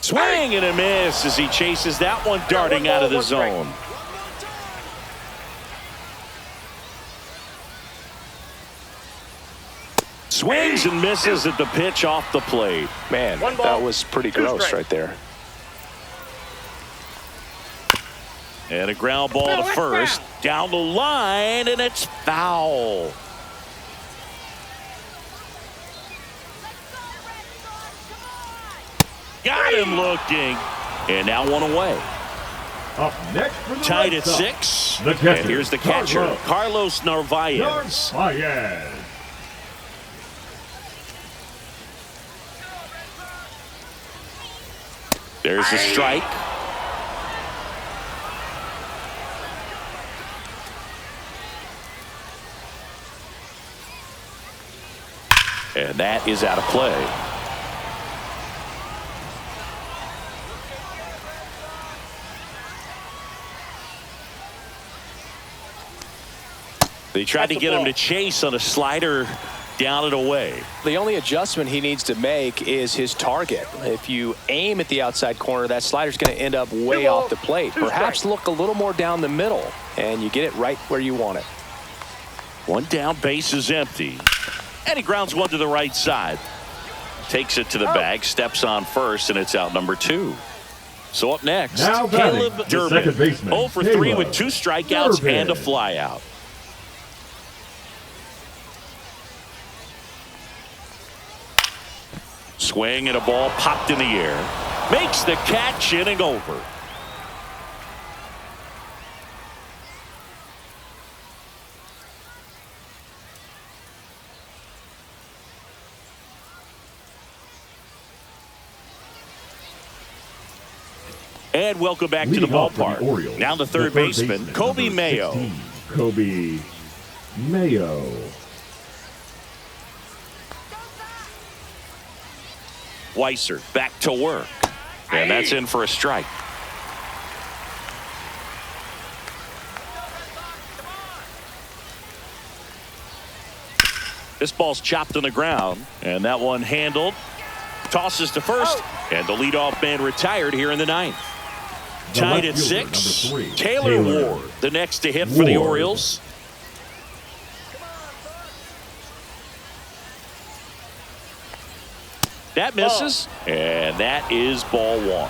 Swing and a miss as he chases that one darting one out of ball, the one strike. zone. Swings and misses at the pitch off the plate. Man, One ball, that was pretty 2 gross strikes. right there. And a ground ball No, to that's first. foul. Down the line, and it's foul. Got him looking. And now one away. Up next for the Tied Red at Sox, 6. the catcher, And here's the catcher, Carlos Narvaez. Narvaez. There's the strike. And that is out of play. They tried to That's a get him ball. to chase on a slider down and away. The only adjustment he needs to make is his target. If you aim at the outside corner, that slider's going to end up way balls, off the plate. 2 Perhaps strikes. look a little more down the middle, and you get it right where you want it. One down, base is empty. And he grounds one to the right side. Takes it to the bag, steps on first, and it's out number 2. So up next, Now batting, Caleb the Durbin. second baseman, 0 for 3 Caleb with 2 strikeouts Durbin. and a flyout. Swing and a ball popped in the air. Makes the catch, inning over. And welcome back to the Leading off for the ballpark. Orioles, Now the third baseman, Kobe number Mayo. 16, Kobe Mayo. Weiser back to work. And that's in for a strike. This ball's chopped on the ground, and that one handled. Tosses to first, and the leadoff man retired here in the 9th. The Tied left at fielder, 6, number 3, Taylor Ward, the next to hit for the Ward. Orioles. That misses, and that is ball 1.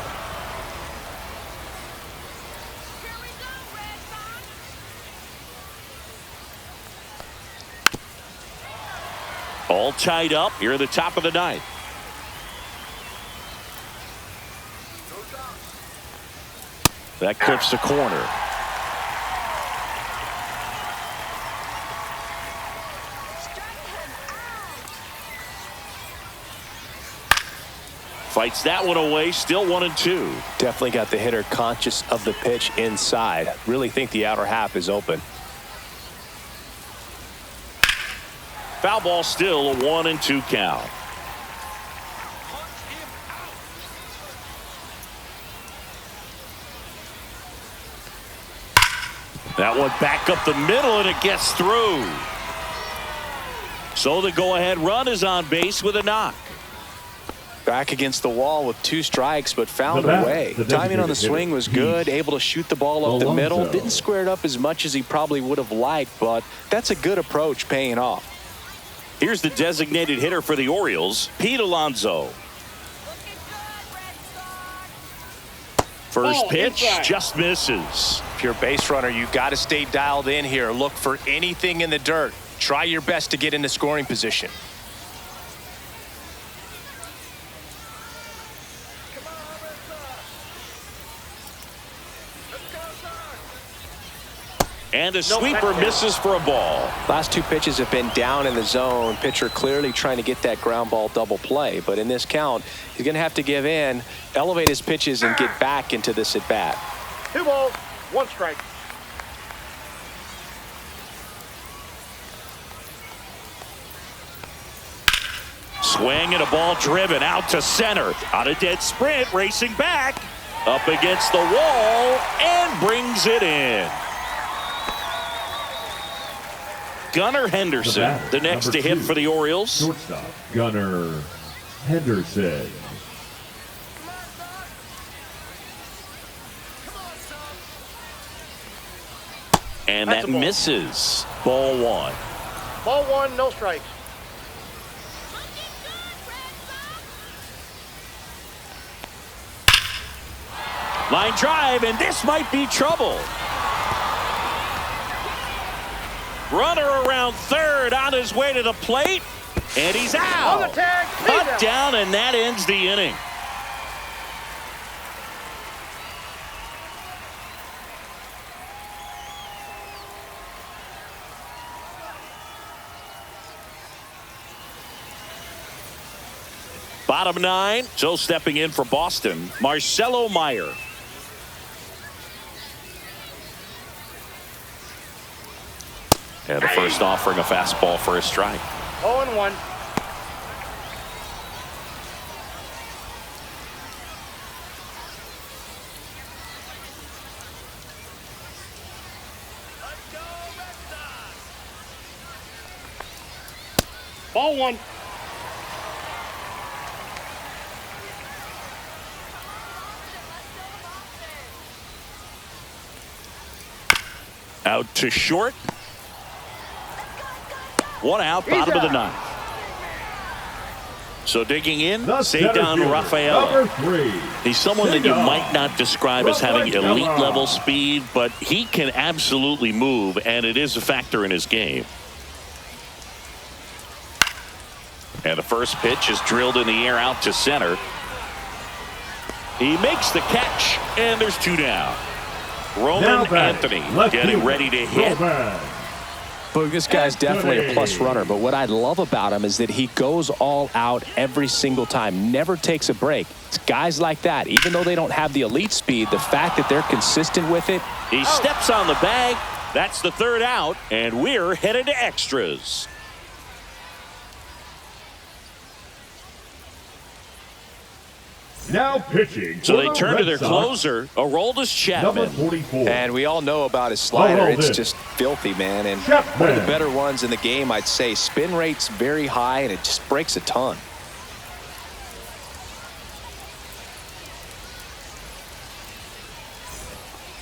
All tied up here at the top of the 9th. That clips the corner. Fights that one away, still 1-2. Definitely got the hitter conscious of the pitch inside. Really think the outer half is open. Foul ball, still a 1-2 count. That one back up the middle, and it gets through. So the go-ahead run is on base with a knock. Back against the wall with 2 strikes, but found The bat, a way. the Timing on the designated swing hitter, was good, Pete able to shoot the ball up the Alonso. middle. Didn't square it up as much as he probably would have liked, but that's a good approach paying off. Here's the designated hitter for the Orioles, Pete Alonso. First Ball pitch inside. just misses. If you're a base runner, you've got to stay dialed in here. Look for anything in the dirt. Try your best to get into scoring position. And a sweeper misses for a ball. Last two pitches have been down in the zone. Pitcher clearly trying to get that ground ball double play. But in this count, he's going to have to give in, elevate his pitches, and get back into this at bat. 2 balls, 1 strike. Swing and a ball driven out to center. On a dead sprint, racing back. Up against the wall and brings it in. Gunnar Henderson, the next to hit for the Orioles. Shortstop, Gunnar Henderson. And That's that a ball. misses. Ball 1. Ball 1, no strikes. Line drive, and this might be trouble. Runner around third on his way to the plate, and he's out. On the tag, he's Cut out. down, and that ends the inning. Bottom 9, so stepping in for Boston, Marcelo Meyer. And the first offering a fastball for a strike. 0-1. Ball 1. Out to short. 1 out, He's bottom of the out. 9th. So digging in, The save center down fielder, Rafael. number 3. He's someone that you Sing-off. might not describe as having Rafael. elite level speed, but he can absolutely move, and it is a factor in his game. And the first pitch is drilled in the air out to center. He makes the catch, and there's 2 down. Roman Now batting, Anthony left getting fielder, ready to hit. Roman. But this guy's definitely a plus runner. But what I love about him is that he goes all out every single time, never takes a break. It's guys like that, even though they don't have the elite speed, the fact that they're consistent with it. He steps on the bag. That's the 3rd out, and we're headed to extras. Now pitching. So for they the turn to Red their Sox, closer, Aroldis number Chapman. 44. And we all know about his slider. Hold It's it. just filthy, man. And Chapman. one of the better ones in the game, I'd say. Spin rate's very high, and it just breaks a ton.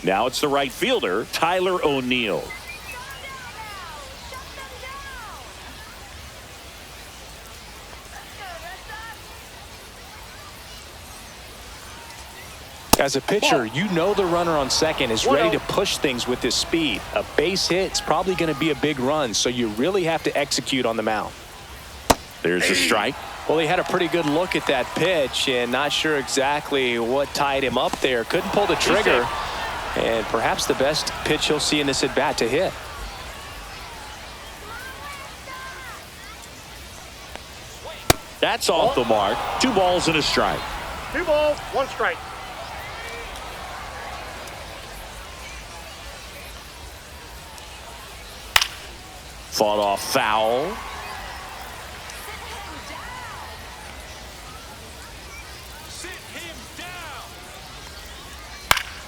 Now it's the right fielder, Tyler O'Neill. As a pitcher, you know the runner on second is ready to push things with his speed. A base hit's probably going to be a big run, so you really have to execute on the mound. There's a strike. Well, he had a pretty good look at that pitch and not sure exactly what tied him up there. Couldn't pull the trigger, and perhaps the best pitch he'll see in this at-bat to hit. That's off the mark. 2 balls and a strike. 2 balls, 1 strike. Fought off foul. Sit him down.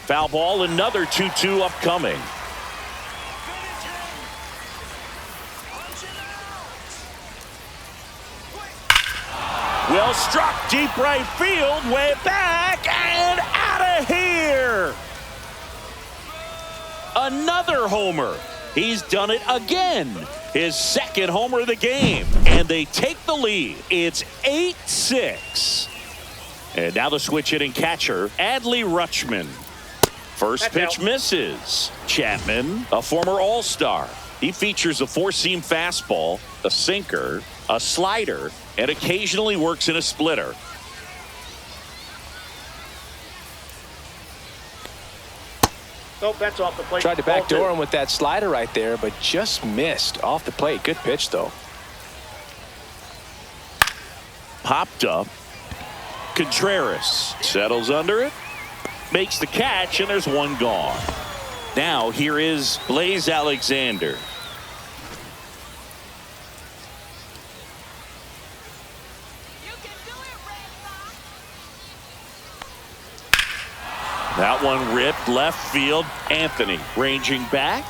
Foul ball, another 2-2 upcoming. Finish him. Punch him out. Well struck, deep right field, way back and out of here. Another homer. He's done it again. His 2nd homer of the game, and they take the lead. It's 8-6. And now the switch hitting catcher, Adley Rutschman. First That's pitch out. misses. Chapman, a former All-Star. He features a four-seam fastball, a sinker, a slider, and occasionally works in a splitter. Nope, that's off the plate. Tried to Ball backdoor two. him with that slider right there, but just missed off the plate. Good pitch, though. Popped up. Contreras settles under it, makes the catch, and there's one gone. Now here is Blaze Alexander. You can do it, Red Sox. That one ripped left field. Anthony ranging back,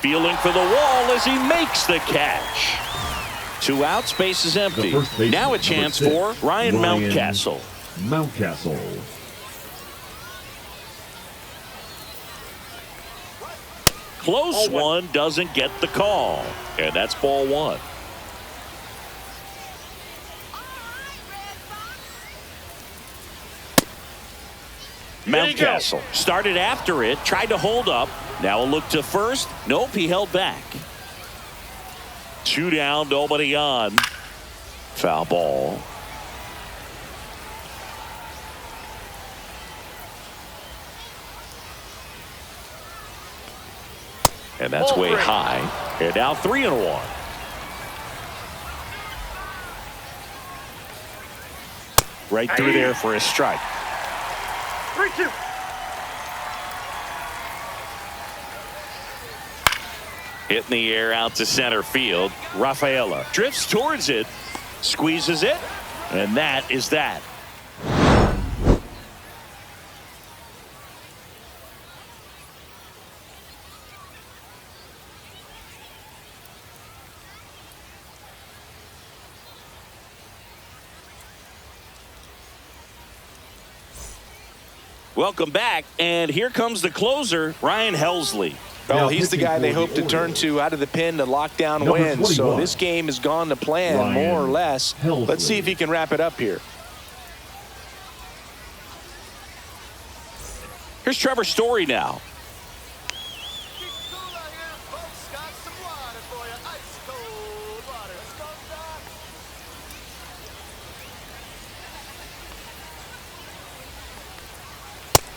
feeling for the wall as he makes the catch. 2 outs, base is empty. The first baseman, Now a chance number for 6, Ryan Mountcastle. Mountcastle. Close Ball one, doesn't get the call. And that's ball 1. There you go. Mountcastle started after it, tried to hold up. Now a look to first. Nope, he held back. 2 down, nobody on. Foul ball. And that's Ball way 3. high. And now 3-1. Right through there for a strike. 3-2. Hit in the air out to center field. Rafaela drifts towards it, squeezes it, and that is that. Welcome back, and here comes the closer, Ryan Helsley. Well, Now he's the pitching guy for they the hope to turn to out of the pen to lock down Number wins. So 21, this game has gone to plan, Ryan more or less. Helsley. Let's see if he can wrap it up here. Here's Trevor Story now.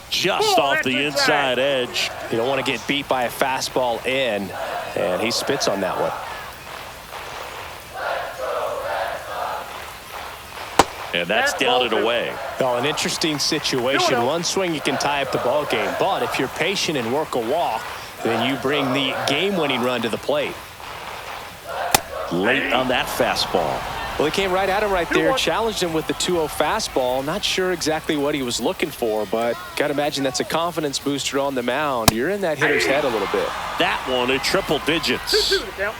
Just Oh, off that's the inside. inside edge. You don't want to get beat by a fastball in, and he spits on that one. And that's That's down ball and two. away. Oh, an interesting situation. No. One swing, you can tie up the ball game. But if you're patient and work a walk, then you bring the game-winning run to the plate. Late on that fastball. Well, he came right at him right there, 2-1. challenged him with the 2-0 fastball. Not sure exactly what he was looking for, but got to imagine that's a confidence booster on the mound. You're in that hitter's head a little bit. That one at triple digits. 2-2 to count.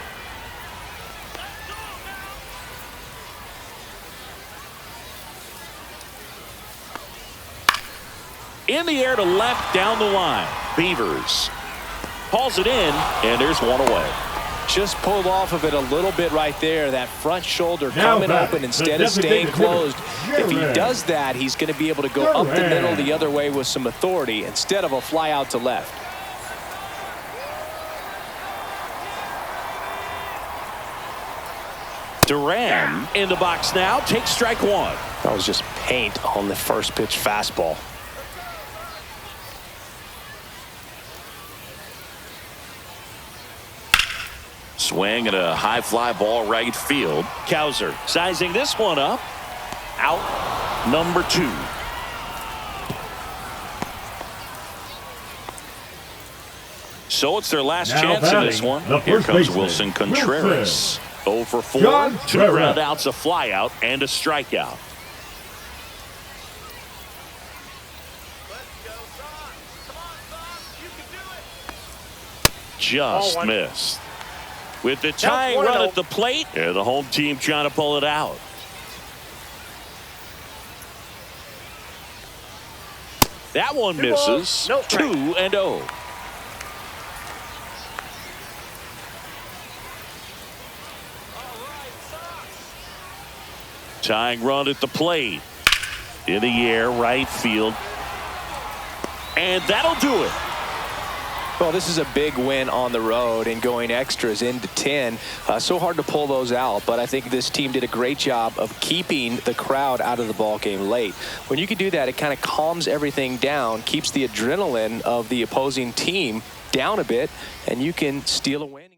In the air to left, down the line. Beavers hauls it in, and there's one away. Just pulled off of it a little bit right there. That front shoulder Now coming back, open the instead of staying designated closed. hitter, If he Jarrett. does that, he's going to be able to go up the middle Jarrett. the other way with some authority instead of a fly out to left. Duran in the box now, takes strike 1. That was just paint on the first pitch fastball. Swing and a high fly ball right field. Kauser sizing this one up. Out number 2. So it's their last Now chance in this batting, one. the Here first comes baseman, Wilson Contreras. 0 for 4. John 2 Jarrett. ground outs, a fly out, and a strikeout. Just Ball 1. missed. With the tying 1-0. run at the plate, and the home team trying to pull it out. That one 2 balls, misses. no strike. 2-0. Tying run at the plate. In the air, right field. And that'll do it. Well, this is a big win on the road and going extras into 10. So hard to pull those out, but I think this team did a great job of keeping the crowd out of the ball game late. When you can do that, it kind of calms everything down, keeps the adrenaline of the opposing team down a bit, and you can steal a win.